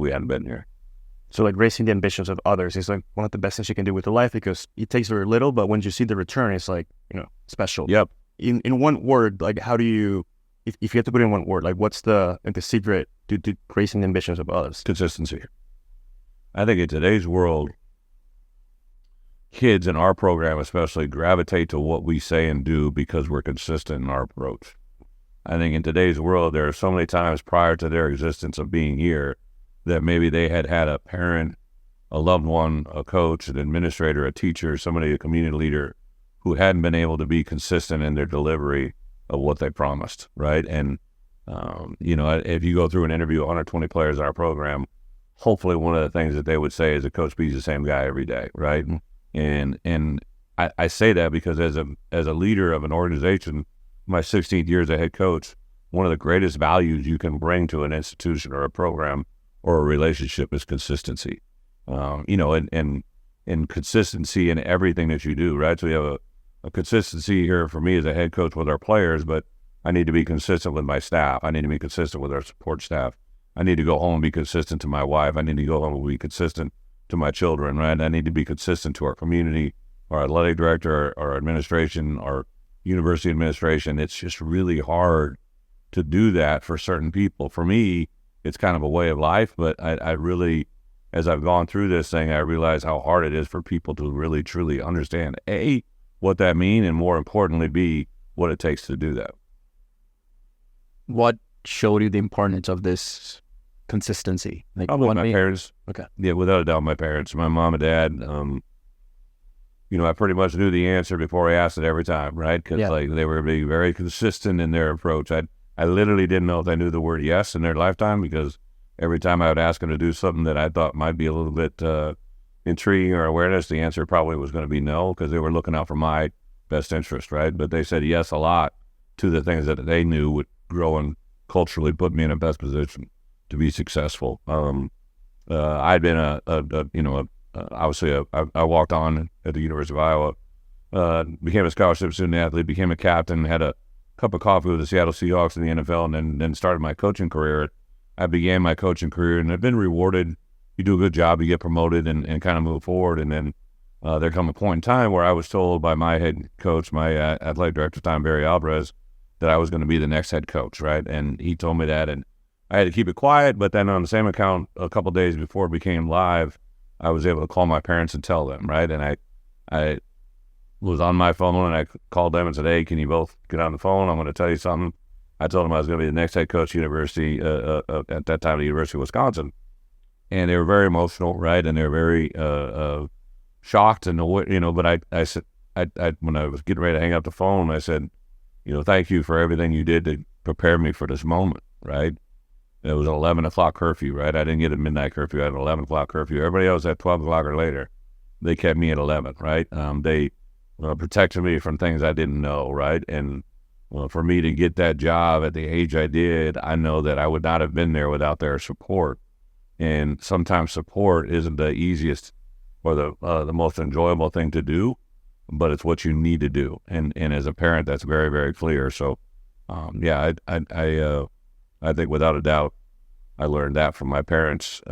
we hadn't been here. So like raising the ambitions of others is like one of the best things you can do with your life, because it takes very little, but when you see the return, it's like, special. Yep. In one word, like how do you, if you have to put it in one word, like what's the secret to raising the ambitions of others? Consistency. I think in today's world, kids in our program especially gravitate to what we say and do because we're consistent in our approach. I think in today's world, there are so many times prior to their existence of being here that maybe they had a parent, a loved one, a coach, an administrator, a teacher, somebody, a community leader who hadn't been able to be consistent in their delivery of what they promised, right? And, if you go through and interview 120 players in our program, hopefully one of the things that they would say is that Coach B's the same guy every day, right? And I say that because as a leader of an organization, my 16th year as a head coach, one of the greatest values you can bring to an institution or a program or a relationship is consistency. And consistency in everything that you do, right? So we have a consistency here for me as a head coach with our players, but I need to be consistent with my staff. I need to be consistent with our support staff. I need to go home and be consistent to my wife. I need to go home and be consistent to my children, right? I need to be consistent to our community, our athletic director, our administration, our university administration. It's just really hard to do that for certain people. For me, it's kind of a way of life, but I really, as I've gone through this thing, I realize how hard it is for people to really, truly understand, A, what that means, and more importantly, B, what it takes to do that. What showed you the importance of this consistency? Like probably my parents. Okay. Yeah, without a doubt, my parents, my mom and dad. I pretty much knew the answer before I asked it every time, right? Because they were being very consistent in their approach. I literally didn't know if they knew the word yes in their lifetime, because every time I would ask them to do something that I thought might be a little bit intriguing or awareness, the answer probably was going to be no, because they were looking out for my best interest, right? But they said yes a lot to the things that they knew would grow and culturally put me in a best position to be successful. I'd been I walked on at the University of Iowa, became a scholarship student athlete, became a captain, had a cup of coffee with the Seattle Seahawks in the NFL, and then started my coaching career. I began my coaching career, and I've been rewarded. You do a good job, you get promoted and kind of move forward. And then there come a point in time where I was told by my head coach, my athletic director at the time, Barry Alvarez, that I was going to be the next head coach, right? And he told me that, and I had to keep it quiet. But then on the same account, a couple of days before it became live, I was able to call my parents and tell them, right? And I was on my phone, and I called them and said, hey, can you both get on the phone? I'm going to tell you something. I told them I was going to be the next head coach university at that time, the University of Wisconsin. And they were very emotional, right? And they were very shocked. And, but I said, when I was getting ready to hang up the phone, I said, thank you for everything you did to prepare me for this moment, right? It was an 11 o'clock curfew, right? I didn't get a midnight curfew. I had an 11 o'clock curfew. Everybody else at 12 o'clock or later. They kept me at 11, right? They protected me from things I didn't know, right? And for me to get that job at the age I did, I know that I would not have been there without their support. And sometimes support isn't the easiest or the most enjoyable thing to do, but it's what you need to do. And as a parent, that's very, very clear. So, I think without a doubt, I learned that from my parents.